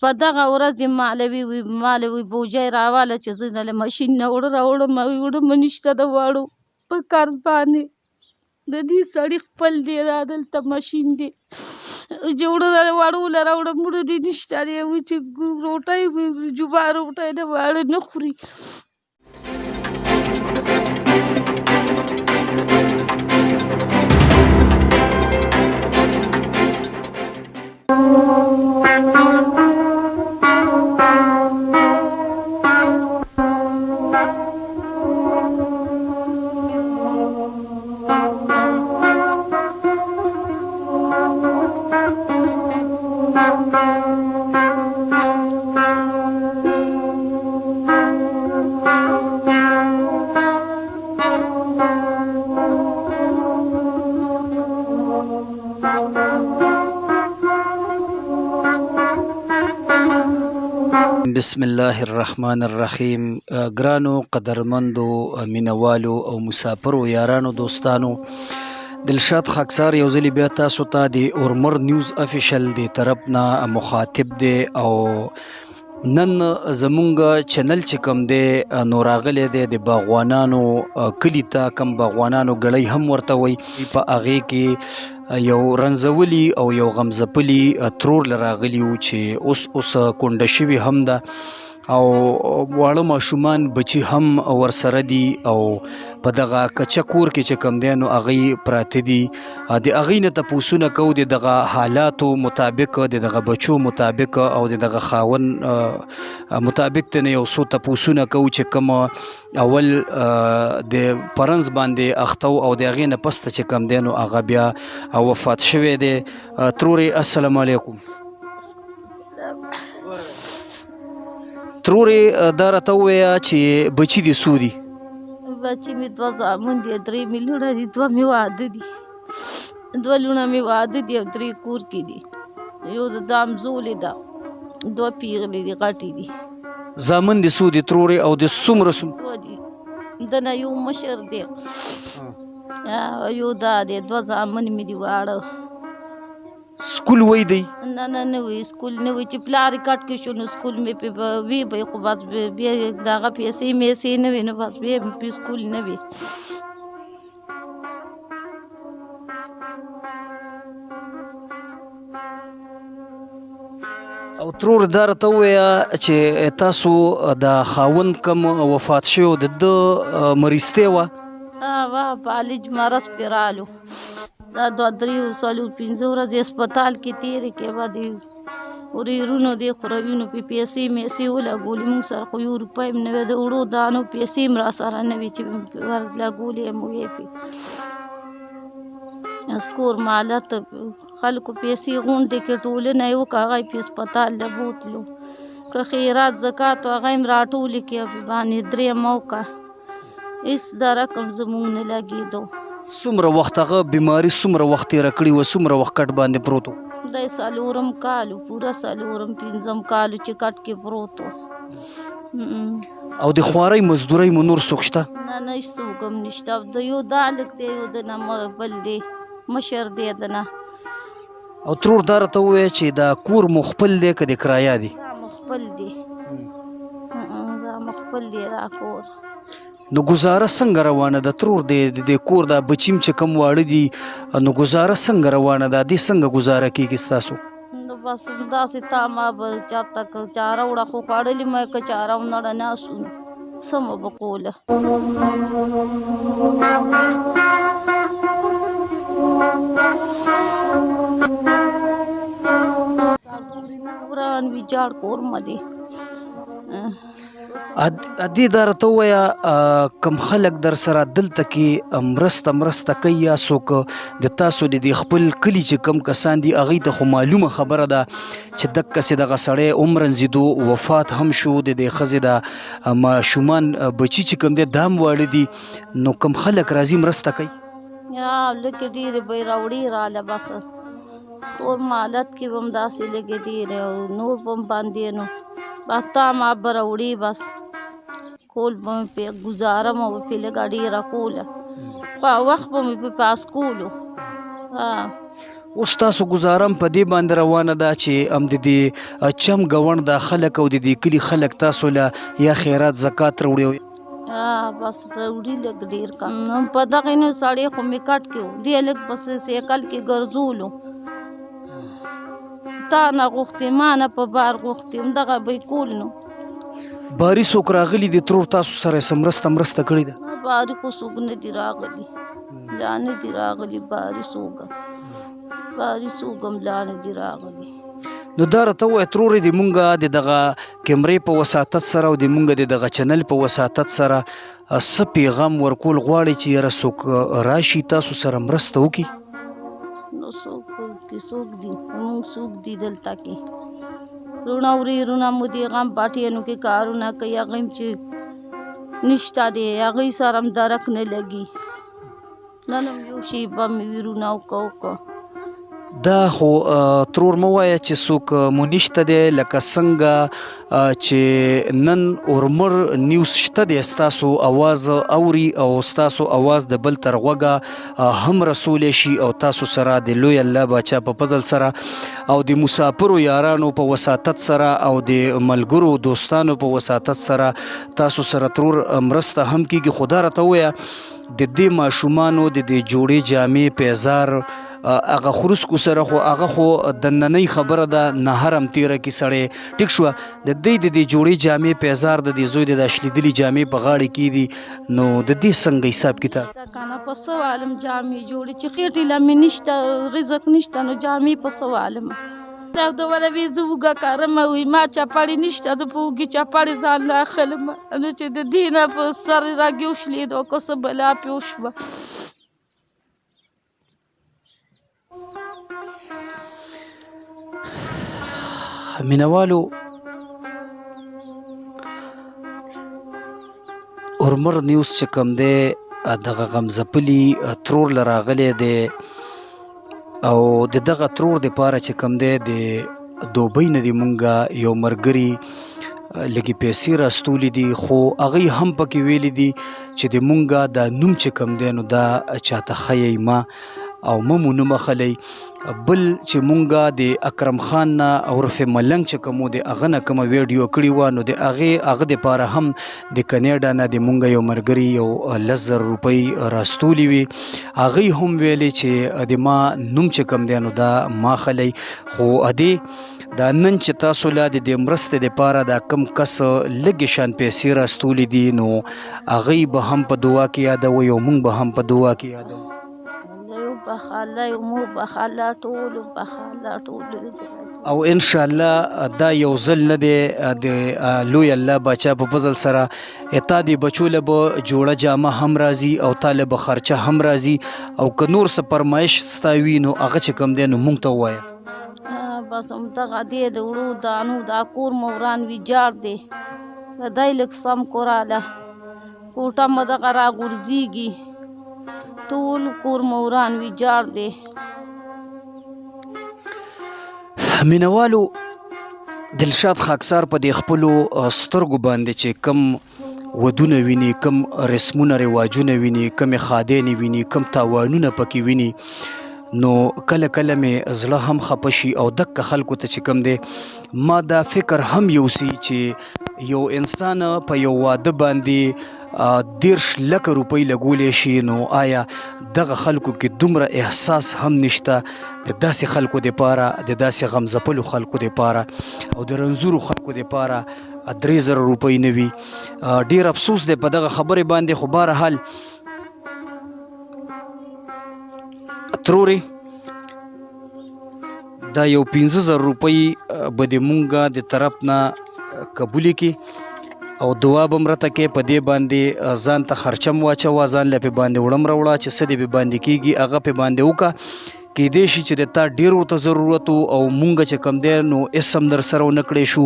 په دغه ورځ یې ماله وی بوجۍ راواله چې زه د ماشین نه وړم نشته د واړو په قرض باندې د دې سړي خپل دی دا دلته ماشین دی چې وړه د واړو له راوړم وړه دې نشته دی وایي چې روټۍ جوبا روټۍ د واړه نه خوري. بسم الله الرحمن الرحیم. ګرانو قدرمندو مینوالو او مسافرو یارانو دوستانو، دلشاد خاکسار یو ځلې بیا تاسو ته د اورمر نیوز افیشل دی طرف نه مخاطب دی او نن زمونږ چینل چې کوم دی نو راغلی دی د باغوانانو کلي ته، کم باغوانانو ګړی هم ورته وایي. په هغې کې یو رنځولي او یو غمزپلي ترور راغلي وو چې اوس کونډه شوي هم ده او واړه ماشومان بچي هم ورسره دي او په دغه کچه کور کې چې کوم دی نو هغوی پراته دي. د هغوی نه تپوسونه کوو د دغه حالاتو مطابق، د دغه بچو مطابق او د دغه خاوند مطابق ته یو څو تپوسونه کوو چې کوم اول د پرنس باندې اخته او د هغې نه پسته چې کوم دی نو هغه بیا وفات شوی دی. ترورې السلام علیکم. ترورې دا راته ووایه چې بچي دې څو دي؟ بچي مې 2 زامن دي، 3 مې لوڼه دي، 2 مې واده دي. 2 لوڼه مې واده دي او 3 کور کې دي. یو د دام زولې ده، 2 پیغلې دي غټې دي. زامن دې څو دي ترورې او د څومره 2 دي. دنه یو مشر دی یو دا دی، 2 زامن مې دي واړه. سکول وی دی؟ نه وی سکول نه وی چې پلار کټ کې شو نو سکول مې په وی به خو بس بیا دغه پیسې نه وي نو بس بیا په سکول نه وي. او ترور دا راته ووایه چې تاسو د خاوند کم وفات شوی د ده مریضتیا وه؟ فالج مرض پې رالو، دا 2-3 5 ورځې هسپتال کې تېرې کړې. بعد ورېرونو دې خوروینو پې پیسې ولګولې، موږ سره خو 1 روپۍ هم نه وی، د وړو دانو پیسې هم راسره نه وي چې ورلګولې هم وې پې. اسکور مالت خلکو پیسې غونډې کې ټولنه یې وکړه، هغه یې په هسپتال له بوتلو. که خیرات زکات هغه یې هم راټولې کړې باندې درېیمه وکړه، هېڅ دا رقم زموږ نه لګېدو. څومره وخت هغه بیماري څومره وخت تېره کړې وه، څومره وخت کټ باندې پروت و؟ دی 4 کالو، پوره 4 5 کالو چې کټ کې پروت و. او د خوارۍ مزدورۍ مو نور څوک شته؟ نه هېڅوک هم نشته. د یو دا هلک دی، یو د نه بل دی مشر دی د نه. او ترور دا راته ووایه چې دا کور مو خپل دی که د کرایه دی؟ دا مو خپل دی، دا مو خپل دی دا کور. نو ګزاره څنګه روانه ده ترور د کور دا بچیم چې کم واړه دي نو ګزاره څنګه روانه ده؟ دې څنګه ګزاره کېږي ستاسو؟ نو بس داسې تا ما به چاته که چاره وړه خو خوړلې مې که چاره ونړه ناسو نو څه مو به کوله. وران ویجاړ کور مه دی. ادې دا راته ووایه کم خلک در سره دلته کې مرسته کوي یا څوک د تاسو د دې خپل کلي چې کم کسان دي هغوی ته خو معلومه خبره ده چې دقسې دغه سړی رنځېدو وفات هم شو، د دې ښځې د ماشومان بچي چې کوم دی دا هم واړه دي، نو کم خلک راځي مرسته کوي؟ لږې ډېرې به یې راوړي راله بس کور مالت کې به هم داسې لږې ډېرې او نور به هم باندې نو بس تا ما به راوړي بس کول به مې پې ګزاره مو به پې لږه ډېره کوله، خو وخت به مې په پاس کولو. اوس تاسو ګزارم په دې باندې روانه ده چې هم د دې چم ګوند د خلک او د دې کلي خلک تاسو له یا خیرات زکات راوړي؟ بس راوړي لږ ډېر کم په دغې نو سړی خو مې کټ کې و دې لږ په سیکل کې ګرځولو تا نه غوښتې ما نه په بار غوښتې همدغه به یې کول نو. باري څوک راغلي دي ترور تاسو سره څه مرسته کړې ده؟ باري خو څوک نه دي راغلي لا نه دي راغلي باري څوک هم لا نه دي راغلي. نو دا راته ووایه ترورې د مونږ د دغه کیمرې په وساطت سره او د مونږ د دغه چینل په وساطت سره څه پیغام ورکول غواړي چې یاره څوک راشي تاسو سره مرسته وکړي؟ نو څوک دي مونږ څوک دي دلته کې روڼه ورېرونه مو دې غم پاټیانو کې کارونه کوي هغه هم چې نشته دی هغوی سره هم درک نه لګي نن هم یو شیبه مې ویرونه وکړه. دا خو ترور مه وایه چې څوک مو نشته دی لکه څنګه چې نن اورمر نیوز شته دی ستاسو اواز اوري او ستاسو اواز د بل تر غوږه هم رسولی شي او تاسو سره د لوی الله باچا په فضل سره او د مسافرو یارانو په وساطت سره او د ملګرو دوستانو په وساطت سره تاسو سره ترور مرسته هم کیږي. خو دا راته ووایه د دې ماشومانو د دې جوړې جامې پیزار هغه خروسکو سره خو هغه خو د نننۍ خبره ده نه هرم تیره کې سړی ټیک شوه د دې جوړې جامې پیزار د دې زوی د شلیدلي جامې په غاړې کې دي نو د دې څنګه حساب کتاب؟ کنه په څه والم جامې جوړې چې خېټې له مې نشته رزق نشته نو جامې په څه والم دا د ولا وی زه وګه کارم وي ما چپاړې نشته زه په وږي چپاړې ځان لا اخلم نو چې د دې نه په سر راګې وشلېد او که څه بلا پې وشوه. مینوالو اورمر نیوز چې کوم دی دغه غمزپلي ترور له راغلی دی او د دغه ترور دپاره چې کوم دی د دوبۍ نه د مونږه یو ملګري لږې پیسې راستولي دي خو هغوی هم پکې ویلي دي چې د مونږه دا نوم چې کوم دی نو دا چاته ښیئ ما او مو نوم اخلی بل چې مونږه د اکرم خان نه عرف ملنګ چې کوم د هغه نه کومه ویډیو کړې وه نو د هغه دپاره هم د کینیډا نه د مونږه یو ملګري یو 10,000 روپۍ راستولي وي هغوی هم ویلې چې د ما نوم چې کوم دی نو دا ما خلی خو ادې دا نن چې تاسو له د دې مرستې دپاره دا کم کس لږې شان پیسې راستولي دي نو هغوی به هم په دعا کې یادوئ او مونږ به هم په دعا کې یادوو. او ان شاء الله دا یو ځل نه دی د لوی الله باچا په فضل سره اتا دی بچو له به جوړه جامه هم راځي او طالب به خرچه هم راځي او که نور څه فرمایش ستا وي نو هغه چې کوم دی نو مونږ ته ووایه. بس همدغه دی د وړو دانو دا کور مو وران ویجاړ دی د دی لږ سم کوراله کوټه مو دغه راغورځېږي ټول کور مو وران ویجاړ دی. مینوالو دلشاد خاکسار په دې خپلو سترګو باندې چې کم ودونه ویني کم رسمونه رواجونه ویني کم خادینې ویني کم تاوانونه پکې ویني نو کله کله مې زړه هم خفه شي او دک خلکو ته چې کم دی ما دا فکر هم یوسي چې یو انسان په یو واده باندې 10 لک روپۍ لګولی شي نو آیا دغه خلکو کې دومره احساس هم نشته د داسې خلکو دپاره د داسې غمزپلو خلکو دپاره او د رنځورو خلکو دپاره 3,000 روپۍ نه وي. ډیر افسوس دی په دغه خبرې باندې خو بهرحال ترورې دا یو 15,000 روپۍ به د مونږه د طرف نه قبولې کې او دعا به مرته کې په دې باندې ځان ته خرچم واچوه ځان له پې باندې وړم راوړه چې څه دې پې باندې کېږي هغه پې باندې وکړه کېدی شي چې د تا ډېر ورته ضرورت او مونږ چې کم دی نو هېڅ هم در سره ونه کړی شو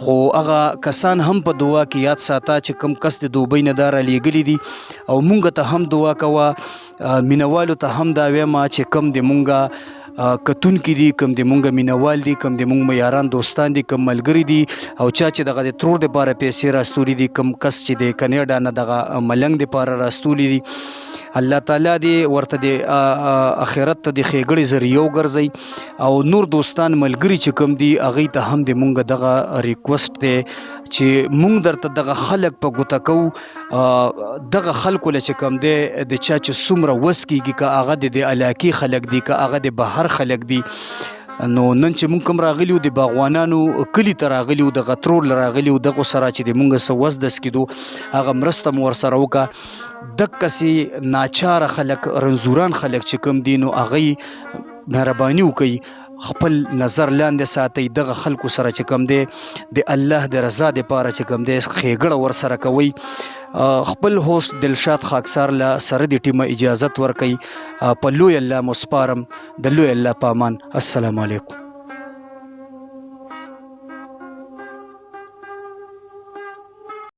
خو هغه کسان هم په دعا کې یاد ساته چې کم کس د دوبۍ نه دا رالیږلي دي او مونږ ته هم دعا کوه مینوالو ته هم دا ویمه چې کم د مونږه کتونکي دي کم د مونږ مینوال دي کم د مونږ یاران دوستان دي کم ملګري دي او چا چې دغه د ترور دپاره پیسې راستولي دي کم کس چې د کینیډا نه دغه ملنګ دپاره راستولي دي الله تعالی دې ورته د آخرت ته د ښېګړې ذریعه وګرځي او نور دوستان ملګري چې کوم دي هغوی ته هم د مونږ دغه ریکوست دی چې مونږ درته دغه خلک په ګوته کوو دغه خلکو له چې کوم دی د چا چې څومره وس کېږي که هغه د علاقې خلک دي که هغه د بهر خلک دي نو نن چې مونږ کوم راغلی وو د باغوانانو کلي ته راغلي وو د غترور راغلي وو دغو سره چې د مونږ څه وس دس کېدو هغه مرسته مو ورسره وکړه دقسې ناچاره خلک رنځوران خلک چې کوم دي نو هغوی مهرباني وکړي خپل نظر لاندې ساتئ دغه خلکو سره چې کوم دی د الله د رضا دپاره چې کوم دی ښېګړه ورسره کوئ خپل هوست دلشاد خاکسار له سره د ټیمه اجازت ورکوي په لوی الله مو سپارم د لوی الله په امان السلام علیکم